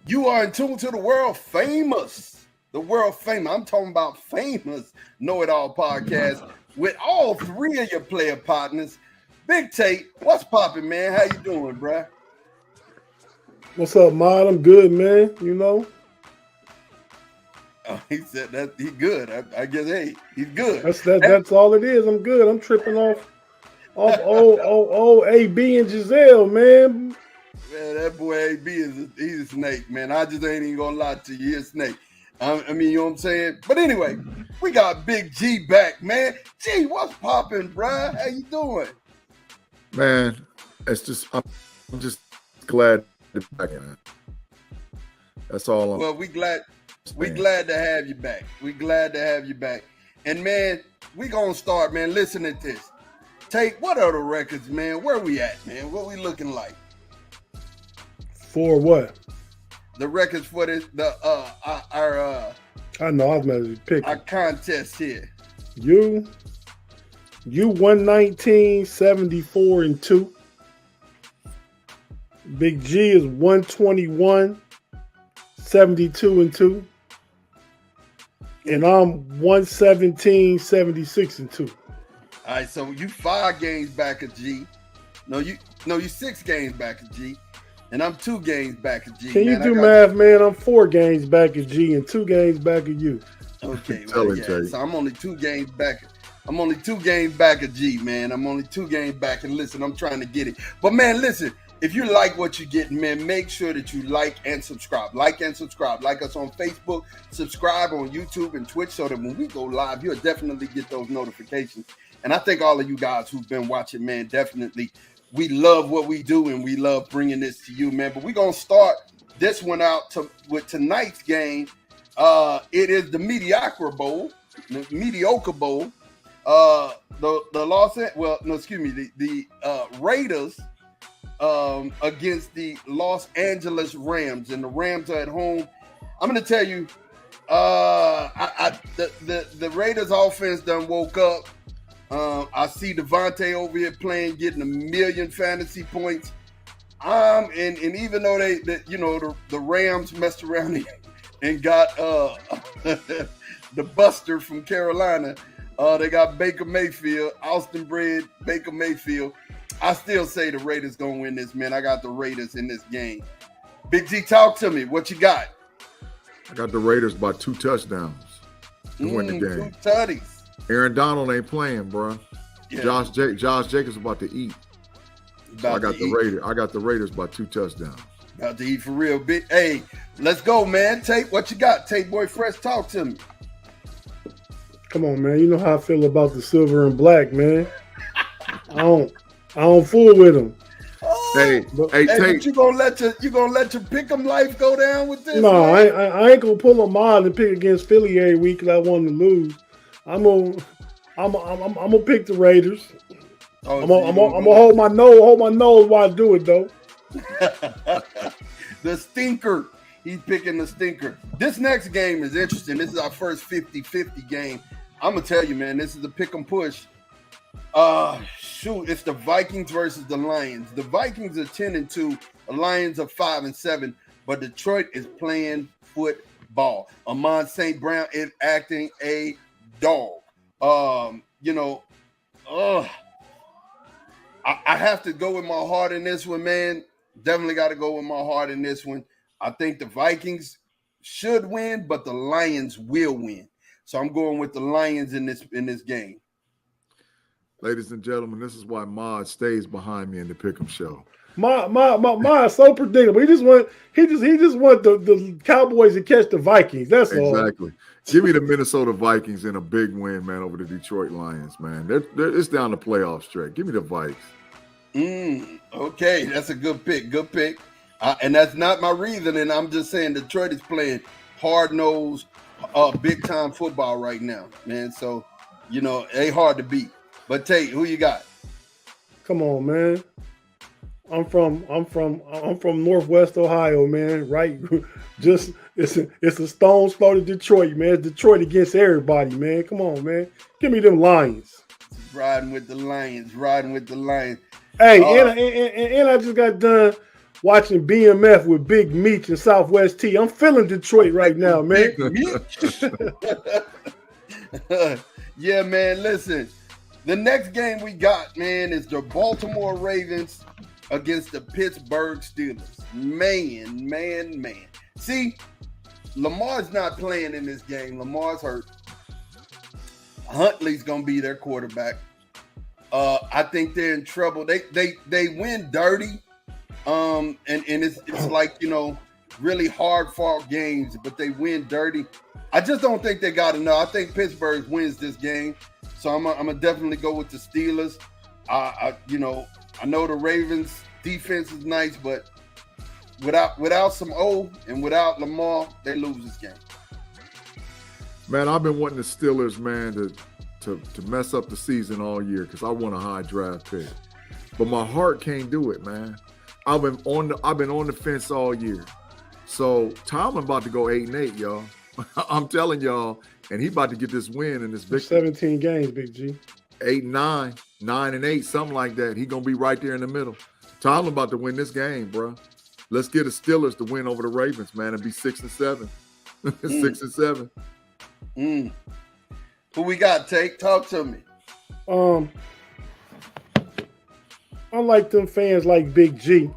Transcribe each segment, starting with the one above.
You are in tune to the world famous. The world famous. I'm talking about famous Know It All podcast with all three of your player partners. Big Tate, what's popping, man? How you doing, bruh? What's up, Mod? I'm good, man. You know. Oh, he said that he good. I guess hey, he's good. That's all it is. I'm good. I'm tripping off old AB and Giselle, man. Man, that boy AB he's a snake, man. I just ain't even gonna lie to you. He's a snake. I mean, you know what I'm saying? But anyway, we got Big G back, man. G, what's popping, bruh? How you doing? Man, I'm just glad to be back in it. That's all. Well, we glad to have you back. We glad to have you back. And man, we gonna start, man. Listen to this. Tate, what are the records, man? Where we at, man? What we looking like? For what? The records for this, I know I was meant to pick our contest here. You 119, 74 and 2. Big G is 121, 72 and 2. And I'm 117, 76 and 2. All right, so you 5 games back of G. No, you 6 games back of G. And I'm 2 games back of G. Can you do math, man? I'm 4 games back of G and 2 games back of you. Okay, well, yeah. So I'm only 2 games back. I'm only 2 games back of G, man. I'm only 2 games back. And listen, I'm trying to get it. But man, listen, if you like what you're getting, man, make sure that you like and subscribe. Like and subscribe. Like us on Facebook. Subscribe on YouTube and Twitch so that when we go live, you'll definitely get those notifications. And I think all of you guys who've been watching, man, definitely. We love what we do, and we love bringing this to you, man. But we're going to start this one out with tonight's game. It is the Mediocre Bowl. The Raiders against the Los Angeles Rams. And the Rams are at home. I'm going to tell you, the Raiders offense done woke up. I see Devontae over here playing, getting 1 million fantasy points. And even though the Rams messed around and got the Buster from Carolina, they got Baker Mayfield, Austin bred Baker Mayfield. I still say the Raiders gonna win this, man. I got the Raiders in this game. Big G, talk to me. What you got? I got the Raiders by 2 touchdowns to win the game. 2 tutties. Aaron Donald ain't playing, bro. Yeah. Josh Jacobs about to eat. I got the Raiders by 2 touchdowns. About to eat for real. Big. Hey, let's go, man. Tate, what you got? Tate Boy Fresh, talk to me. Come on, man. You know how I feel about the silver and black, man. I don't fool with them. Hey, Tate, but you gonna let your pick'em life go down with this? No, I ain't gonna pull a mod and pick against Philly every week because I want to lose. I'm gonna pick the Raiders. I'm gonna hold my nose while I do it though. The stinker. He's picking the stinker. This next game is interesting. This is our first 50-50 game. I'm gonna tell you, man, this is a pick 'em push. It's the Vikings versus the Lions. The Vikings are 10-2. The Lions are 5-7. But Detroit is playing football. Amon St. Brown is acting a dog. I have to go with my heart in this one, man. Definitely got to go with my heart in this one. I think the Vikings should win, but the Lions will win. So I'm going with the Lions in this game. Ladies and gentlemen, this is why Mod stays behind me in the Pick'em show. My so predictable. He just want the Cowboys to catch the Vikings. That's all. Exactly. Give me the Minnesota Vikings in a big win, man, over the Detroit Lions, man. It's down the playoff stretch. Give me the Vikes. Okay, that's a good pick. Good pick. And that's not my reasoning. I'm just saying Detroit is playing hard-nosed, big-time football right now, man. So, it ain't hard to beat. But Tate, who you got? Come on, man. I'm from Northwest Ohio, man. Right? Just it's a stone's throw to Detroit, man. It's Detroit against everybody, man. Come on, man. Give me them Lions. Riding with the Lions. Hey, and I just got done watching BMF with Big Meech and Southwest T. I'm feeling Detroit right now, man. Yeah, man, listen. The next game we got, man, is the Baltimore Ravens against the Pittsburgh Steelers. Man. See, Lamar's not playing in this game. Lamar's hurt. Huntley's going to be their quarterback. I think they're in trouble. They win dirty. And it's like, really hard-fought games, but they win dirty. I just don't think they got enough. I think Pittsburgh wins this game. So I'm gonna definitely go with the Steelers. I know the Ravens defense is nice, but without some O and without Lamar, they lose this game. Man, I've been wanting the Steelers, man, to mess up the season all year because I want a high draft pick, but my heart can't do it, man. I've been on the fence all year. So Tomlin about to go 8-8, y'all. I'm telling y'all. And he about to get this win in this victory. 17 games, Big G. 8-9, 9-8, something like that. He gonna be right there in the middle. Tomlin about to win this game, bro. Let's get the Steelers to win over the Ravens, man, and be 6-7. 6-7. Who we got? Talk to me. I like them fans like Big G.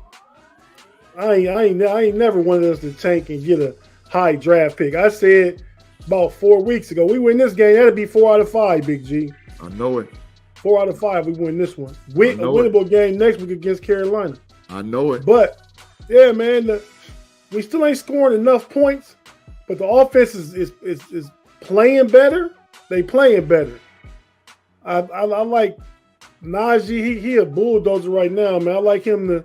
I ain't never wanted us to tank and get a high draft pick. I said about 4 weeks ago, we win this game, that'll be 4 out of 5, Big G. I know it. 4 out of 5, we win this one. A winnable game next week against Carolina. I know it. But, yeah, man, we still ain't scoring enough points, but the offense is playing better. They playing better. I like Najee. He a bulldozer right now, man. I like him to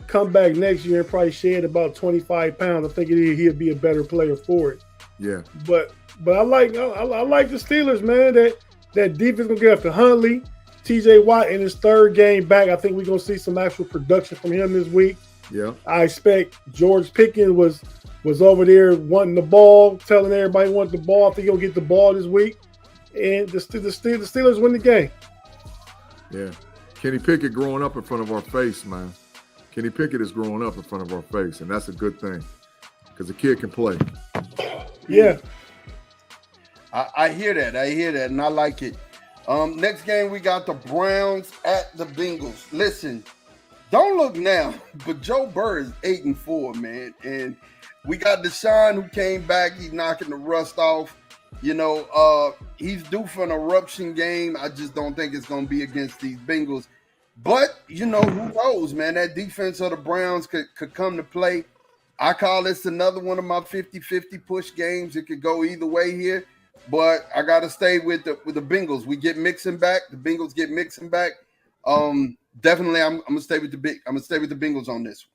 come back next year and probably shed about 25 pounds. I think he'll be a better player for it. Yeah. But I like the Steelers, man. That defense gonna get after Huntley, TJ Watt in his third game back. I think we're gonna see some actual production from him this week. Yeah. I expect George Pickens was over there wanting the ball, telling everybody he wants the ball. I think he'll get the ball this week. And the Steelers win the game. Yeah. Kenny Pickett growing up in front of our face, man. Kenny Pickett is growing up in front of our face, and that's a good thing because the kid can play. Yeah. I hear that, and I like it. Next game, we got the Browns at the Bengals. Listen, don't look now, but Joe Burrow is 8-4, man. And we got Deshaun who came back. He's knocking the rust off. He's due for an eruption game. I just don't think it's going to be against these Bengals. But, who knows, man? That defense of the Browns could come to play. I call this another one of my 50-50 push games. It could go either way here. But I got to stay with the Bengals. We get Mixon back. The Bengals get Mixon back. Definitely, I'm gonna stay with the Bengals on this one.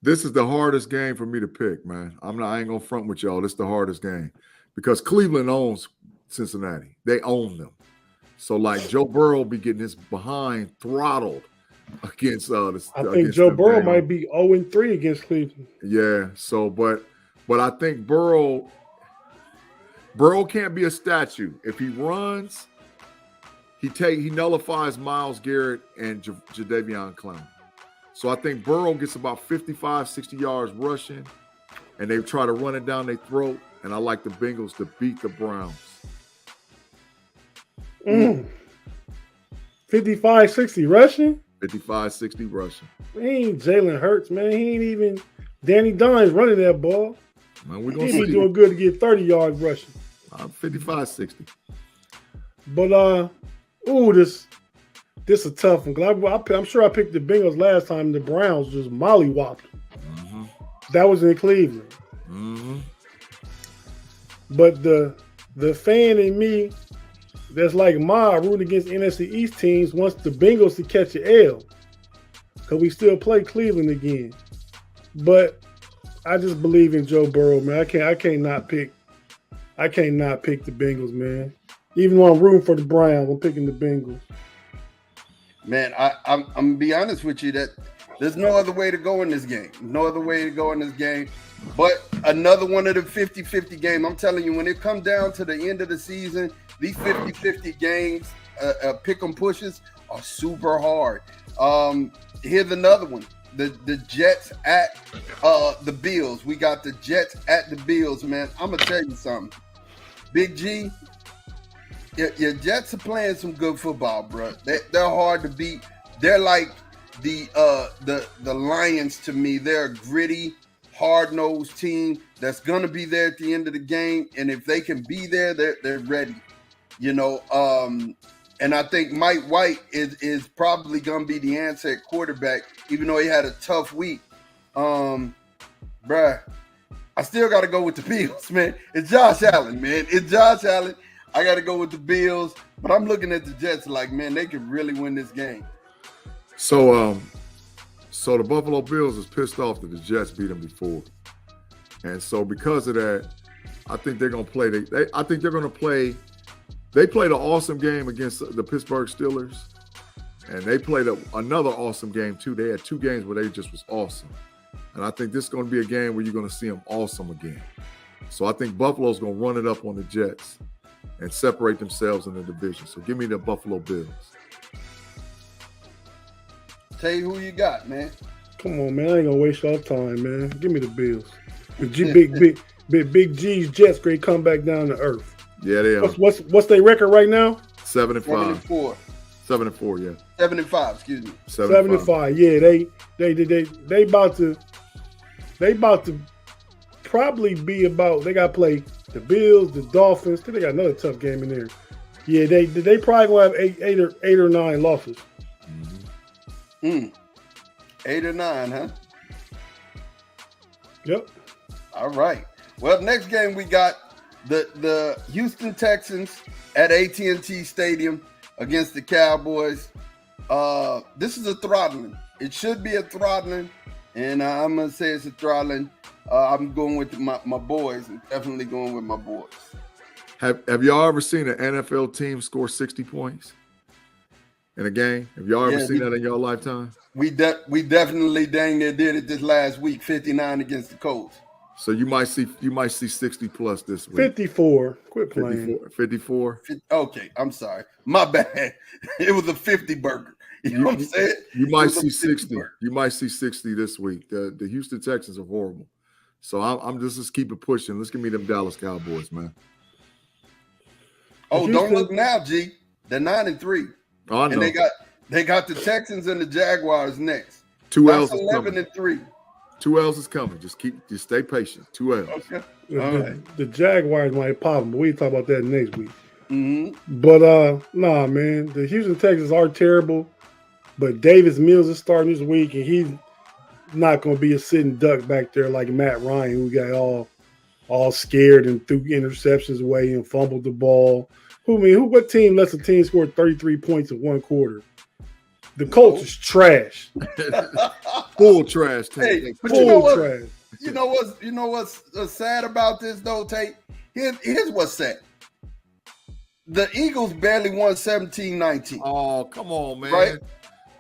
This is the hardest game for me to pick, man. I ain't gonna front with y'all. This is the hardest game because Cleveland owns Cincinnati. They own them. So like Joe Burrow be getting his behind throttled against I think Joe Burrow might be 0-3 against Cleveland. Yeah. So, but I think Burrow can't be a statue. If he runs, he nullifies Myles Garrett and Jadeveon Clowney. So I think Burrow gets about 55, 60 yards rushing, and they try to run it down their throat. And I like the Bengals to beat the Browns. 55, 60 rushing? 55, 60 rushing. He ain't Jalen Hurts, man. He ain't even Danny Dimes running that ball. Man, we're gonna he be doing good to get 30 yards rushing. 55, 60. But this is a tough one. I'm sure I picked the Bengals last time. The Browns just mollywopped. Mm-hmm. That was in Cleveland. Mm-hmm. But the fan in me that's like Ma rooting against NFC East teams wants the Bengals to catch an L because we still play Cleveland again. But I just believe in Joe Burrow, man. I can't not pick the Bengals, man. Even though I'm rooting for the Browns, I'm picking the Bengals. Man, I'm gonna be honest with you that there's no other way to go in this game. No other way to go in this game. But another one of the 50-50 games. I'm telling you, when it comes down to the end of the season, these 50-50 games, pick 'em pushes are super hard. Here's another one. the Jets at the Bills. We got the Jets at the Bills, man. I'm gonna tell you something. Big G, your Jets are playing some good football, bro. They're hard to beat. They're like the Lions to me. They're a gritty, hard-nosed team that's gonna be there at the end of the game. And if they can be there, they're ready. You know, and I think Mike White is probably gonna be the answer at quarterback, even though he had a tough week. Bruh, I still gotta go with the Bills, man. It's Josh Allen, man. It's Josh Allen. I gotta go with the Bills, but I'm looking at the Jets like, man, they could really win this game. So the Buffalo Bills is pissed off that the Jets beat them before, and so because of that, I think they're gonna play. I think they're gonna play. They played an awesome game against the Pittsburgh Steelers, and they played another awesome game too. They had 2 games where they just was awesome, and I think this is going to be a game where you're going to see them awesome again. So I think Buffalo's going to run it up on the Jets and separate themselves in the division. So give me the Buffalo Bills. Tell you who you got, man. Come on, man. I ain't gonna waste y'all time, man. Give me the Bills. Big G's Jets great come back down to earth. Yeah, they are. What's their record right now? 7-5. 7-4. 7-4, yeah. 7-5, excuse me. 7-5. Yeah, they about to probably be about. They got to play the Bills, the Dolphins. I think they got another tough game in there. Yeah, they probably gonna have eight or 9 losses. 8 or 9, huh? Yep. All right. Well, next game we got the Houston Texans at AT&T Stadium against the Cowboys. This is a throttling. It should be a throttling, and I'm gonna say it's a throttling. I'm going with my boys. I'm definitely going with my boys. Have y'all ever seen an NFL team score 60 points in a game? Have y'all ever seen that in your lifetime? We definitely dang near did it this last week, 59 against the Colts. So you might see 60 plus this week. 54. Quit playing. 54. Okay, I'm sorry. My bad. It was a 50 burger. You know what I'm saying? You might see 60. You might see 60 this week. The Houston Texans are horrible. So I'm just keep it pushing. Let's give me them Dallas Cowboys, man. Oh, don't look now, G. They're 9-3. Oh, I know. And they got the Texans and the Jaguars next. 2 L's is 11-3. 2 L's is coming. Just stay patient. 2 L's. Okay. The Jaguars might pop them, but we talk about that next week. Mm-hmm. But nah, man, the Houston Texans are terrible. But Davis Mills is starting this week, and he's not going to be a sitting duck back there like Matt Ryan, who got all scared and threw interceptions away and fumbled the ball. What team lets a team score 33 points in one quarter? The Colts is trash. Full trash, Tate. Hey, but trash. You know what's sad about this though, Tate? Here's what's sad. The Eagles barely won 17-19. Oh, come on, man. Right?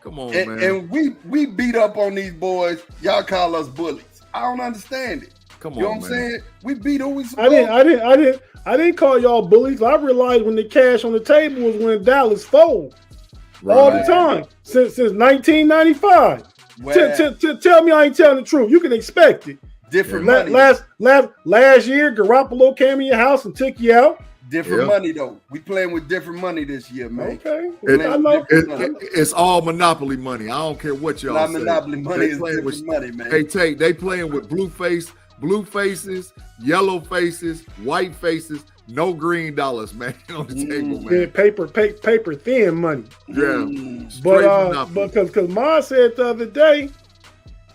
Come on, man. And we beat up on these boys. Y'all call us bullies. I don't understand it. Come on, you know what I'm saying? We beat who we supposed. I didn't call y'all bullies. I realized when the cash on the table was when Dallas folded. Right. All the time since 1995. Wow. Tell me I ain't telling the truth. You can expect it. Different money. Last year, Garoppolo came in your house and took you out. Different money though. We playing with different money this year, man. Okay. It's all monopoly money. I don't care what y'all say. Monopoly money is different money, man. Hey, Tate, they playing with blue faces, yellow faces, white faces. No green dollars, man, on the table, man. Yeah, paper thin money. Yeah. But because Ma said the other day,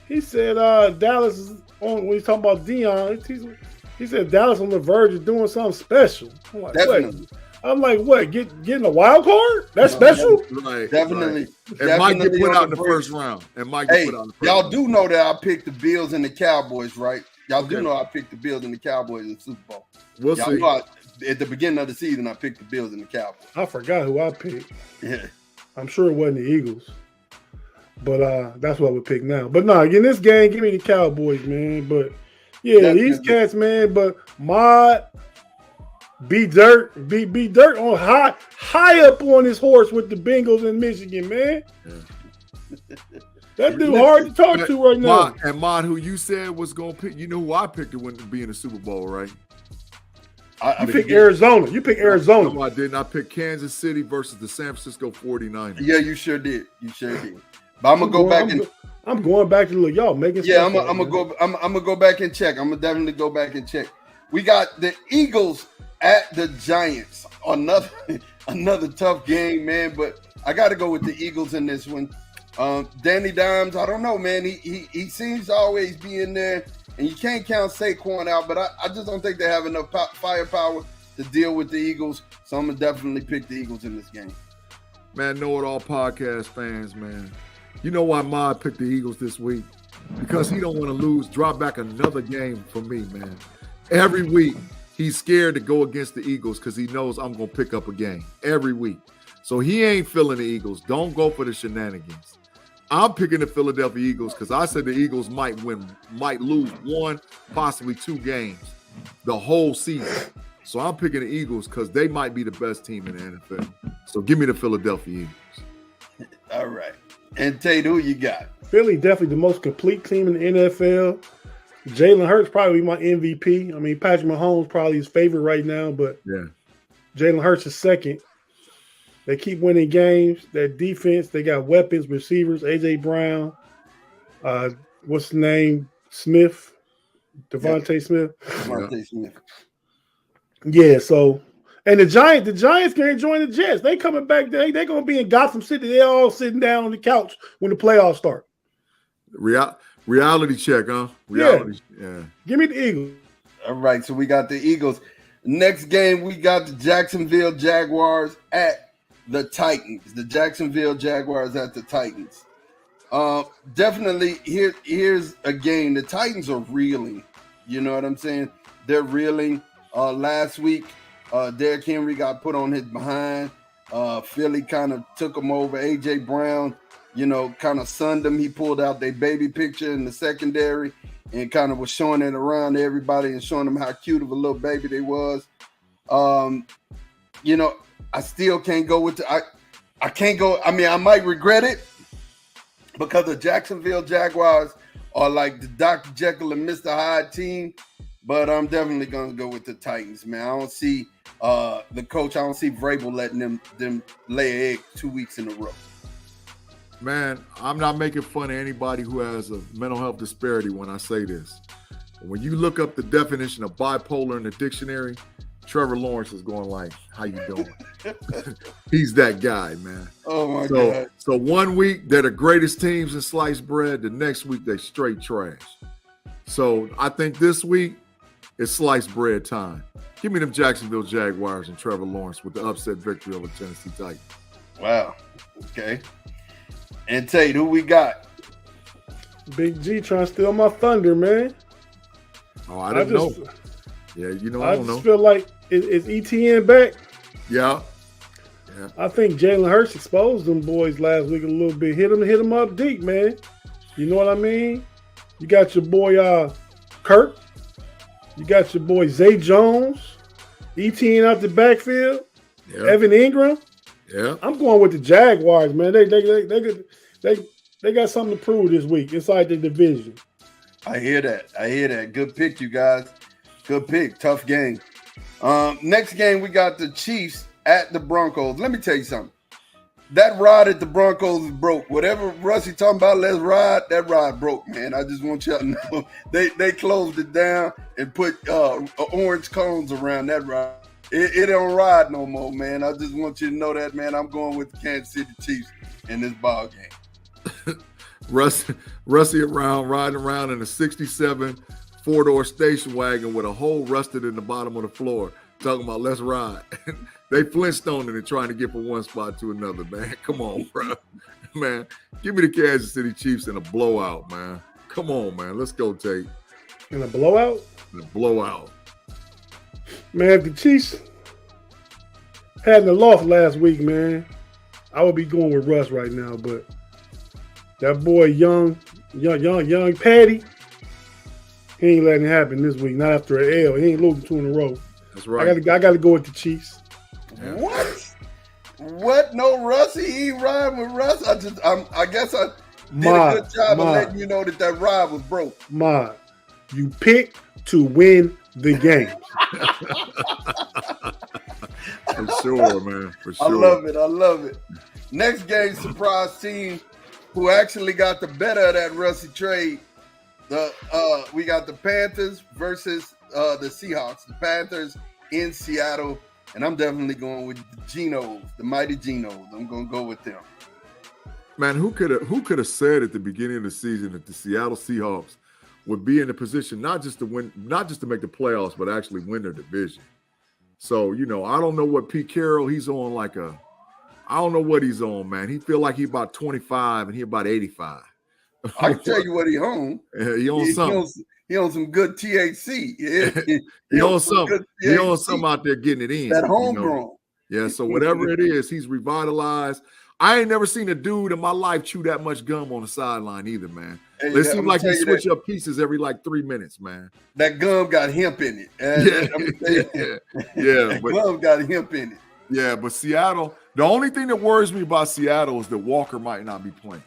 he said Dallas is on, when he's talking about Deion, he said Dallas on the verge of doing something special. I'm like, definitely. What? Getting a wild card? That's special? Right. Definitely. It might get put out in the first round. Y'all do know that I picked the Bills and the Cowboys, right? Y'all do know I picked the Bills and the Cowboys in the Super Bowl. We'll see. At the beginning of the season, I picked the Bills and the Cowboys. I forgot who I picked. Yeah. I'm sure it wasn't the Eagles. But that's what I would pick now. But no, in this game, give me the Cowboys, man. But yeah, these cats, man. But Mod, be dirt on high up on his horse with the Bengals in Michigan, man. Yeah. That dude hard to talk to right now. And Mod, who you said was going to pick, you know who I picked to win to be in the Super Bowl, right? You picked Arizona. You picked Arizona. No, I didn't. I picked Kansas City versus the San Francisco 49ers. Yeah, you sure did. But I'm gonna go back and I'm going back to look. Y'all making. Yeah, I'm gonna go back and check. I'm gonna definitely go back and check. We got the Eagles at the Giants. Another tough game, man. But I got to go with the Eagles in this one. Danny Dimes, I don't know, man. He seems to always be in there, and you can't count Saquon out. But I just don't think they have enough firepower to deal with the Eagles. So I'm gonna definitely pick the Eagles in this game. Man, KnoItAllz podcast fans, man. You know why Mod picked the Eagles this week? Because he don't want to lose, drop back another game for me, man. Every week, he's scared to go against the Eagles because he knows I'm going to pick up a game every week. So he ain't feeling the Eagles. Don't go for the shenanigans. I'm picking the Philadelphia Eagles because I said the Eagles might lose one, possibly two games the whole season. So I'm picking the Eagles because they might be the best team in the NFL. So give me the Philadelphia Eagles. All right. And Tate, who you got? Philly, definitely the most complete team in the NFL. Jalen Hurts probably my MVP. I mean, Patrick Mahomes probably his favorite right now, but yeah, Jalen Hurts is second. They keep winning games. Their defense, they got weapons, receivers, A.J. Brown, what's the name? Smith, Devontae Smith. Devontae Smith. Yeah, so and the Giants can join the Jets. They coming back. They're going to be in Gotham City. They're all sitting down on the couch when the playoffs start. Reality check, huh? Reality. Yeah. Give me the Eagles. All right, so we got the Eagles. Next game, we got the Jacksonville Jaguars at the Titans. The Jacksonville Jaguars at the Titans. Definitely, here's a game. The Titans are reeling. You know what I'm saying? They're reeling. Last week, Derrick Henry got put on his behind. Philly kind of took him over. A.J. Brown, kind of sunned him. He pulled out their baby picture in the secondary and kind of was showing it around to everybody and showing them how cute of a little baby they was. I still can't go with I can't go. I mean, I might regret it because the Jacksonville Jaguars are like the Dr. Jekyll and Mr. Hyde team. But I'm definitely going to go with the Titans, man. I don't see the coach. I don't see Vrabel letting them lay an egg 2 weeks in a row. Man, I'm not making fun of anybody who has a mental health disparity when I say this. When you look up the definition of bipolar in the dictionary, Trevor Lawrence is going like, how you doing? He's that guy, man. Oh, my God. So 1 week, they're the greatest teams in sliced bread. The next week, they straight trash. So I think this week, it's sliced bread time. Give me them Jacksonville Jaguars and Trevor Lawrence with the upset victory over Tennessee Titans. Wow. Okay. And Tate, who we got? Big G trying to steal my thunder, man. Oh, I didn't know. Yeah, I don't know. I just feel like, is ETN back? Yeah. I think Jalen Hurts exposed them boys last week a little bit. Hit them up deep, man. You know what I mean? You got your boy Kirk. You got your boy Zay Jones, ETN out the backfield, Evan Ingram. Yeah, I'm going with the Jaguars, man. They got something to prove this week inside the division. I hear that. Good pick, you guys. Good pick. Tough game. Next game, we got the Chiefs at the Broncos. Let me tell you something. That ride at the Broncos is broke. Whatever Rusty talking about, let's ride. That ride broke, man. I just want y'all to know they closed it down and put orange cones around that ride. It don't ride no more, man. I just want you to know that, man. I'm going with the Kansas City Chiefs in this ball game. Rusty riding around in a 67 four-door station wagon with a hole rusted in the bottom of the floor, talking about let's ride. They Flintstoning and trying to get from one spot to another, man. Come on, bro. Man, give me the Kansas City Chiefs in a blowout, man. Come on, man. Let's go, Tate. In a blowout? In a blowout. Man, if the Chiefs hadn't a loss last week, man, I would be going with Russ right now. But that boy, young Patty, he ain't letting it happen this week. Not after an L. He ain't losing 2 in a row. That's right. I got to go with the Chiefs. Yeah. What? No Russie? He riding with Russ? did a good job of letting you know that ride was broke. You pick to win the games. For sure, man. For sure. I love it. Next game, surprise team who actually got the better of that Rusty trade. We got the Panthers versus the Seahawks. The Panthers in Seattle, and I'm definitely going with the Genos, the mighty Genos. I'm going to go with them. Man, who could have said at the beginning of the season that the Seattle Seahawks would be in a position not just to make the playoffs, but actually win their division? So, I don't know what Pete Carroll, he's on I don't know what he's on, man. He feel like he about 25 and he about 85. I can tell you what he on. He on something. He on some good THC. He on something. He on something out there getting it in. That homegrown. Yeah, so whatever it is, he's revitalized. I ain't never seen a dude in my life chew that much gum on the sideline either, man. It seems like he switch up pieces every 3 minutes, man. That gum got hemp in it. Yeah. But gum got hemp in it. Yeah, but Seattle, the only thing that worries me about Seattle is that Walker might not be playing.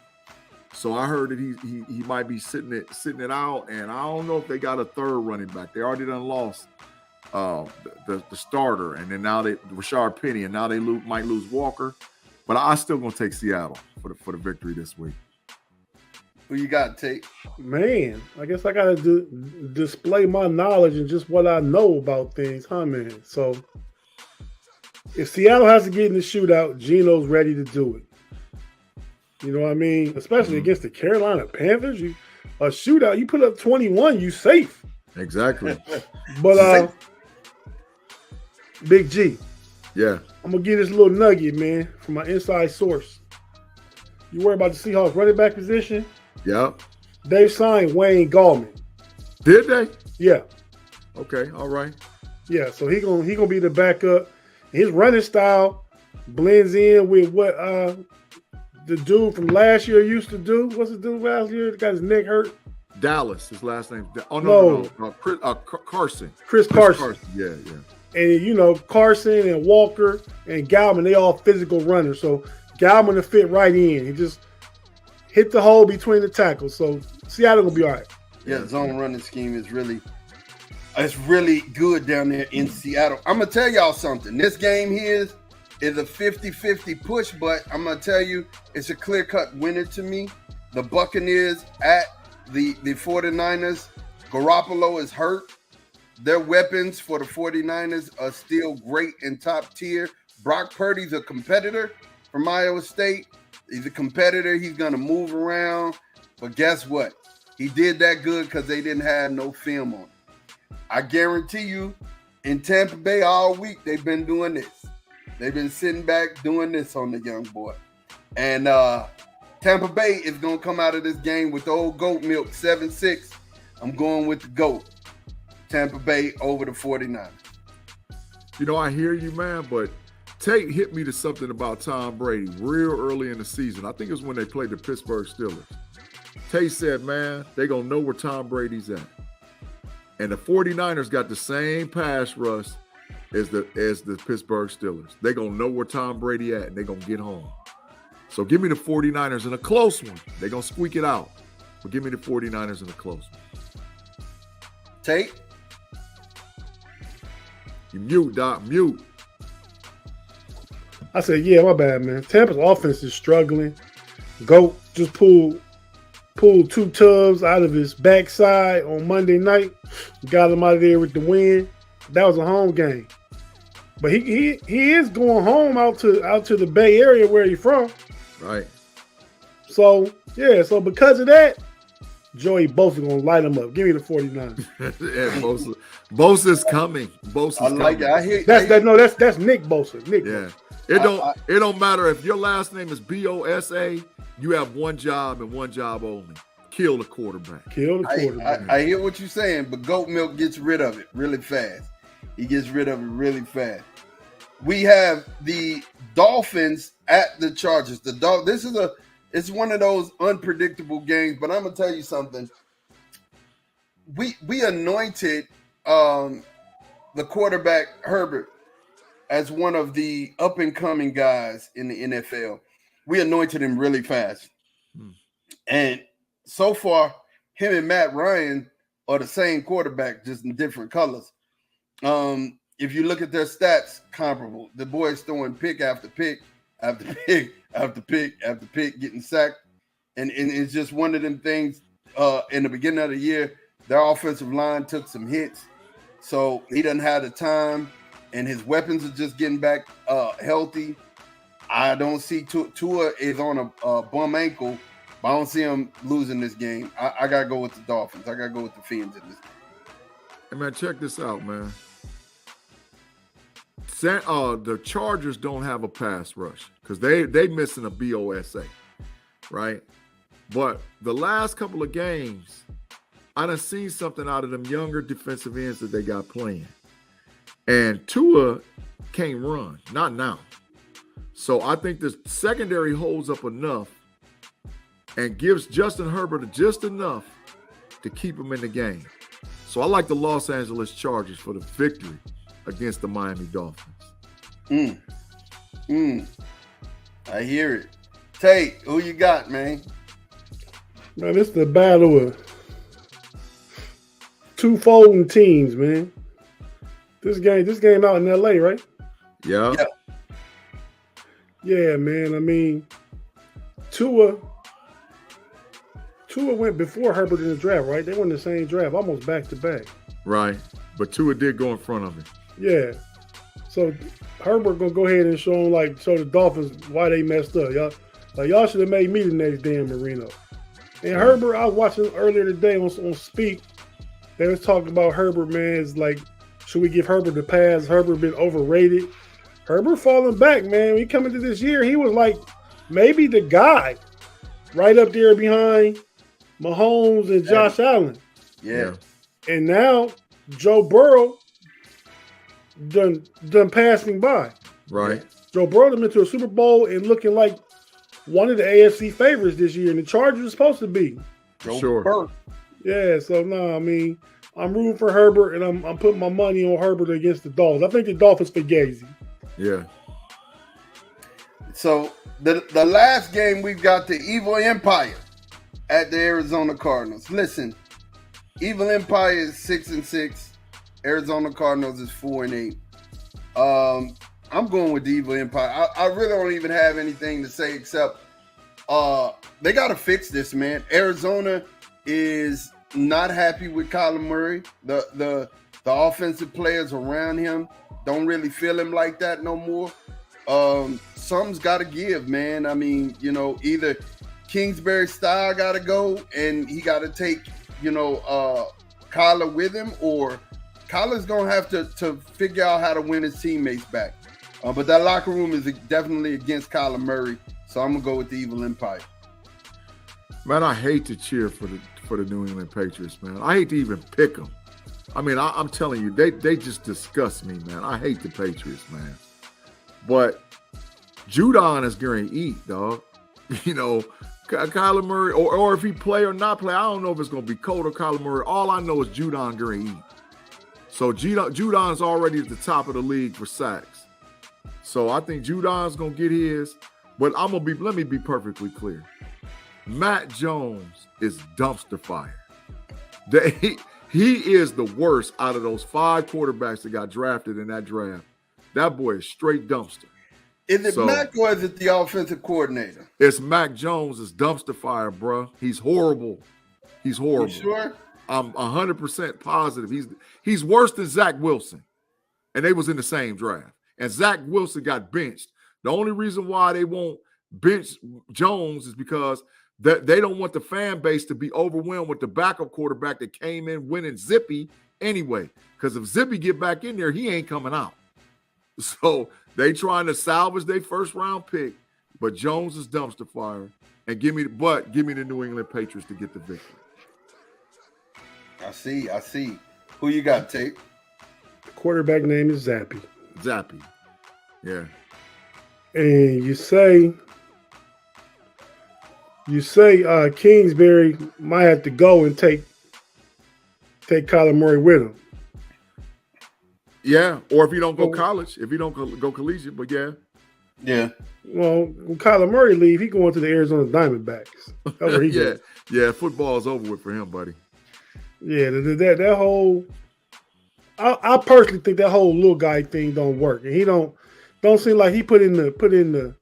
So I heard that he might be sitting it out, and I don't know if they got a third running back. They already done lost the starter, and then now Rashard Penny, and now they might lose Walker. But I still gonna take Seattle for the victory this week. Who you got, Tate? Man, I guess I gotta display my knowledge and just what I know about things, huh, man? So if Seattle has to get in the shootout, Geno's ready to do it. You know what I mean? Especially against the Carolina Panthers. A shootout, you put up 21, you safe. Exactly. But Big G. Yeah. I'm going to give this little nugget, man, from my inside source. You worry about the Seahawks running back position? Yep. They signed Wayne Gallman. Did they? Yeah. Okay, all right. Yeah, so he gonna be the backup. His running style blends in with what the dude from last year used to do. What's the dude last year? Got his neck hurt. Dallas, his last name. Oh no. Carson. Chris Carson. Yeah. And Carson and Walker and Gallman, they all physical runners. So Gallman will fit right in. He just hit the hole between the tackles. So Seattle will be all right. Yeah, zone running scheme is really good down there in Seattle. I'm gonna tell y'all something. This game here is a 50-50 push, but I'm gonna tell you it's a clear-cut winner to me. The Buccaneers at the 49ers. Garoppolo is hurt. Their weapons for the 49ers are still great and top tier. Brock Purdy's a competitor from Iowa State. He's a competitor. He's going to move around. But guess what? He did that good because they didn't have no film on him. I guarantee you, in Tampa Bay all week, they've been doing this. They've been sitting back doing this on the young boy. And Tampa Bay is going to come out of this game with the old goat milk, 7-6. I'm going with the GOAT. Tampa Bay over the 49ers. I hear you, man, but Tate hit me to something about Tom Brady real early in the season. I think it was when they played the Pittsburgh Steelers. Tate said, man, they're going to know where Tom Brady's at. And the 49ers got the same pass rush as the Pittsburgh Steelers. They're going to know where Tom Brady at, and they're going to get home. So give me the 49ers in a close one. They're going to squeak it out. But give me the 49ers in a close one. Tate? You mute, Doc. Mute. I said, yeah, my bad, man. Tampa's offense is struggling. GOAT just pulled 2 tubs out of his backside on Monday night. Got him out of there with the win. That was a home game. But he is going home out to the Bay Area where he's from. Right. So, yeah, because of that, Joey Bosa's going to light him up. Give me the 49ers. Yeah, Bosa's coming. I like it. I hear that's Nick Bosa. Nick Bosa. It don't matter if your last name is Bosa, you have one job and one job only. Kill the quarterback. I hear what you're saying, but goat milk gets rid of it really fast. He gets rid of it really fast. We have the Dolphins at the Chargers. It's one of those unpredictable games, but I'm gonna tell you something. We anointed the quarterback Herbert as one of the up and coming guys in the NFL. We anointed him really fast. And so far, him and Matt Ryan are the same quarterback, just in different colors. If you look at their stats, comparable. The boys throwing pick after pick after pick after pick after pick, getting sacked. And it's just one of them things. In the beginning of the year, their offensive line took some hits. So he doesn't have the time, and his weapons are just getting back healthy. I don't see Tua is on a bum ankle, but I don't see him losing this game. I got to go with the Dolphins. I got to go with the Fiends in this game. Hey, man, check this out, man. The Chargers don't have a pass rush because they missing a BOSA, right? But the last couple of games, I done seen something out of them younger defensive ends that they got playing. And Tua can't run, not now. So I think the secondary holds up enough and gives Justin Herbert just enough to keep him in the game. So I like the Los Angeles Chargers for the victory against the Miami Dolphins. I hear it. Tate, who you got, man? Man, this is the battle of two folding teams, man. This game out in LA, right? Yeah. Yeah, man. I mean, Tua went before Herbert in the draft, right? They went in the same draft, almost back to back. Right. But Tua did go in front of him. Yeah. So Herbert gonna go ahead and show the Dolphins why they messed up. Y'all should have made me the next Dan Marino. And Herbert, I was watching earlier today on Speak. They was talking about Herbert, man. It's like, should we give Herbert the pass? Herbert been overrated. Herbert falling back, man. When he coming to this year, he was like maybe the guy right up there behind Mahomes and Josh Allen. Yeah. And now Joe Burrow done passing by. Right. Joe Burrow been to a Super Bowl and looking like one of the AFC favorites this year, and the Chargers are supposed to be. Sure. Yeah, so no, I mean, I'm rooting for Herbert, and I'm putting my money on Herbert against the Dolphins. I think the Dolphins for Gazy. Yeah. So the last game, we've got the Evil Empire at the Arizona Cardinals. Listen, Evil Empire is 6-6. Arizona Cardinals is 4-8. I'm going with the Evil Empire. I really don't even have anything to say except they got to fix this, man. Arizona is not happy with Kyler Murray. The offensive players around him don't really feel him like that no more. Something's got to give, man. I mean, either Kingsbury style got to go and he got to take, Kyler with him, or Kyler's going to have to figure out how to win his teammates back. But that locker room is definitely against Kyler Murray, so I'm going to go with the Evil Empire. Man, I hate to cheer for the New England Patriots, man. I hate to even pick them. I mean, I'm telling you, they just disgust me, man. I hate the Patriots, man. But Judon is going to eat, dog. Kyler Murray, or if he play or not play, I don't know if it's going to be Colt or Kyler Murray. All I know is Judon going to eat. So Judon's already at the top of the league for sacks. So I think Judon's going to get his. But let me be perfectly clear. Matt Jones is dumpster fire. He is the worst out of those 5 quarterbacks that got drafted in that draft. That boy is straight dumpster. Is it Mac or is it the offensive coordinator? It's Mac Jones is dumpster fire, bro. He's horrible. He's horrible. You sure? I'm 100% positive. He's worse than Zach Wilson. And they was in the same draft. And Zach Wilson got benched. The only reason why they won't bench Jones is because they don't want the fan base to be overwhelmed with the backup quarterback that came in winning Zippy anyway. Because if Zippy get back in there, he ain't coming out. So they trying to salvage their first round pick, but Jones is dumpster fire. And give me the New England Patriots to get the victory. I see. Who you got, Tate? The quarterback name is Zappy. Yeah. And you say Kingsbury might have to go and take Kyler Murray with him. Yeah, or if you don't go college, if you don't go collegiate, but yeah. Yeah. Well, when Kyler Murray leave, he going to the Arizona Diamondbacks. That's where he goes. Yeah, football's over with for him, buddy. Yeah, that whole. I personally think that whole little guy thing don't work, and he don't seem like he put in the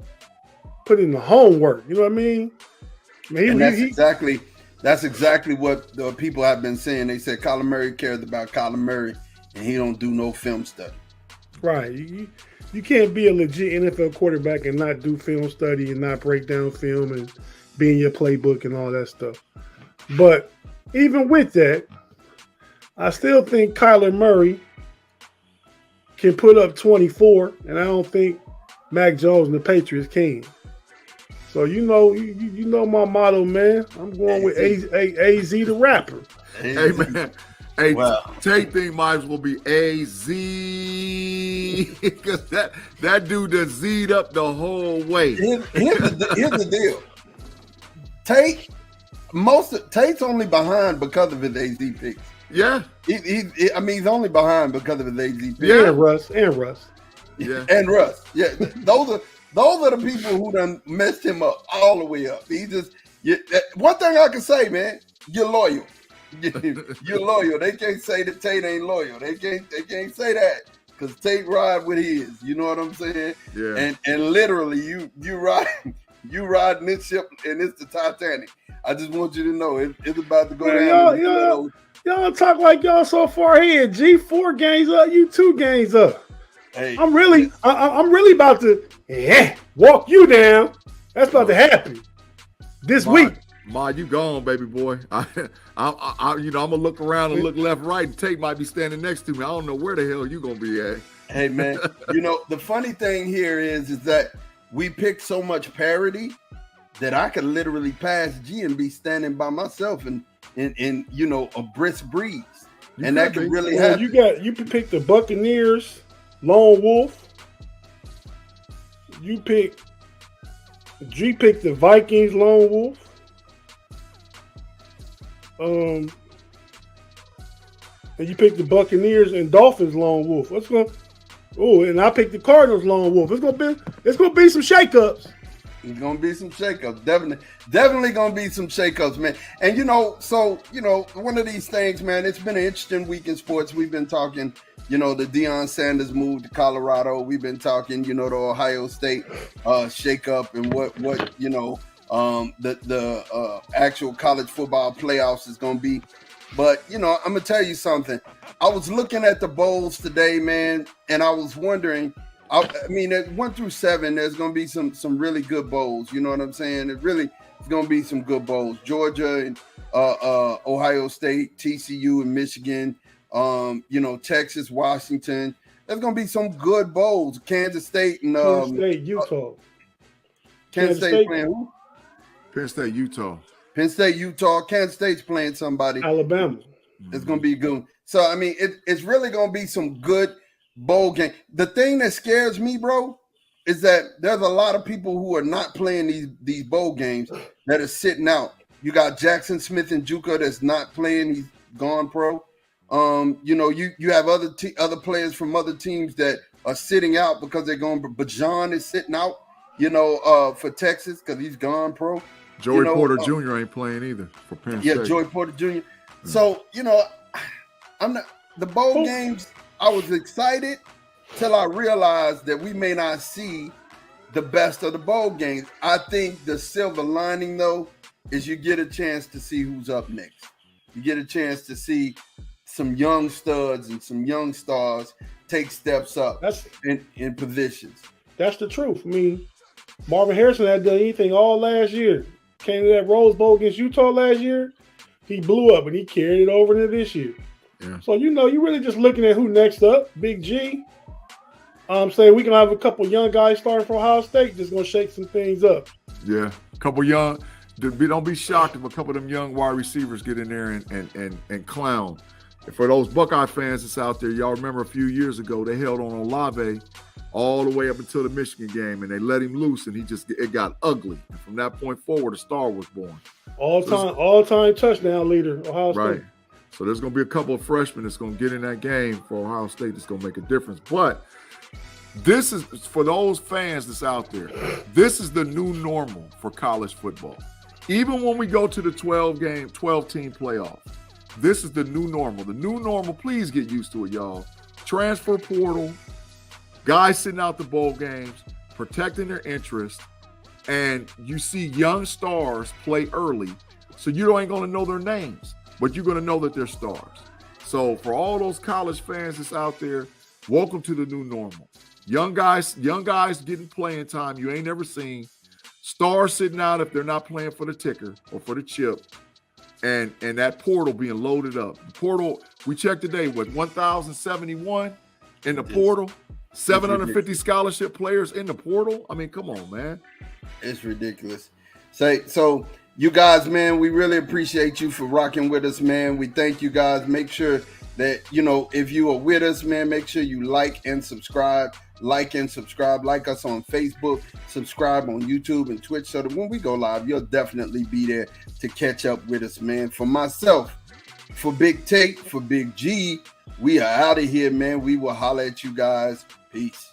homework. You know what I mean? And that's exactly what the people have been saying. They said Kyler Murray cares about Kyler Murray, and he don't do no film study. Right. You can't be a legit NFL quarterback and not do film study and not break down film and be in your playbook and all that stuff. But even with that, I still think Kyler Murray can put up 24, and I don't think Mac Jones and the Patriots can. So you know my motto, man. I'm going with AZ the rapper. Hey man. Hey, wow. Tate thing might as well be AZ because that dude done Z'd up the whole way. Here's the deal. Tate's only behind because of his AZ picks. Yeah. He's only behind because of his AZ picks. Yeah, and Russ. Yeah. And Russ. Yeah. Those are the people who done messed him up all the way up. One thing I can say, man, you're loyal. You're loyal. They can't say that Tate ain't loyal. They can't say that because Tate ride with his. You know what I'm saying? Yeah. And literally, you riding this ship, and it's the Titanic. I just want you to know it's about to go down. Y'all talk like y'all so far ahead. G 4 games up, you 2 games up. Hey, I'm really about to walk you down. That's about to happen this week. Ma, you gone, baby boy. I'm gonna look around and look left, right, and Tate might be standing next to me. I don't know where the hell you gonna be at. Hey man, the funny thing here is that we picked so much parity that I could literally pass G and be standing by myself in a brisk breeze, and that could really happen. You picked the Buccaneers, Lone Wolf. G picked the Vikings, Lone Wolf. And you picked the Buccaneers and Dolphins Lone Wolf. And I picked the Cardinals Lone Wolf. It's gonna be some shakeups. It's gonna be some shakeups. Definitely gonna be some shakeups, man. And one of these things, man. It's been an interesting week in sports. We've been talking, the Deion Sanders move to Colorado. We've been talking, the Ohio State shakeup and what the actual college football playoffs is going to be. But, I'm going to tell you something. I was looking at the bowls today, man, and I was wondering, at 1 through 7, there's going to be some really good bowls. You know what I'm saying? It's going to be some good bowls. Georgia and Ohio State, TCU and Michigan, Texas, Washington. There's going to be some good bowls. Kansas State and Utah. Kansas State playing who? Penn State, Utah. Kansas State's playing somebody. Alabama. It's going to be good. So, it's really going to be some good bowl game. The thing that scares me, bro, is that there's a lot of people who are not playing these bowl games that are sitting out. You got Jackson Smith and Juka that's not playing. He's gone pro. You have other players from other teams that are sitting out because they're going. Bajan is sitting out, for Texas because he's gone pro. Joey Porter Jr. ain't playing either for Penn State. Yeah, Joey Porter Jr. So, I'm not the bowl games. I was excited till I realized that we may not see the best of the bowl games. I think the silver lining, though, is you get a chance to see who's up next. You get a chance to see some young studs and some young stars take steps up in positions. That's the truth. Marvin Harrison hadn't done anything all last year. Came to that Rose Bowl against Utah last year. He blew up and he carried it over into this year. Yeah. So, you're really just looking at who next up. Big G. Saying we can have a couple young guys starting from Ohio State, just going to shake some things up. Yeah. A couple young. Don't be shocked if a couple of them young wide receivers get in there and clown. And for those Buckeye fans that's out there, y'all remember a few years ago, they held on Olave all the way up until the Michigan game, and they let him loose, and it got ugly. And from that point forward, a star was born. All-time touchdown leader, Ohio State. Right. So there's going to be a couple of freshmen that's going to get in that game for Ohio State that's going to make a difference. But This is for those fans that's out there. This is the new normal for college football. Even when we go to the 12-team playoff, this is the new normal. The new normal, please get used to it, y'all. Transfer portal, guys sitting out the bowl games, protecting their interest, and you see young stars play early, so you ain't going to know their names, but you're going to know that they're stars. So for all those college fans that's out there, welcome to the new normal. Young guys getting playing time you ain't never seen. Stars sitting out if they're not playing for the ticker or for the chip. And that portal being loaded up. The portal, we checked today, with 1,071 in the portal, 750 scholarship players in the portal. I mean, come on, man. It's ridiculous. So you guys, man, we really appreciate you for rocking with us, man. We thank you guys. Make sure that, if you are with us, man, make sure you like and subscribe. Like us on Facebook, subscribe on YouTube and Twitch, so that when we go live, you'll definitely be there to catch up with us, man. For myself, for Big Tate, for Big G, we are out of here, man. We will holler at you guys. Peace.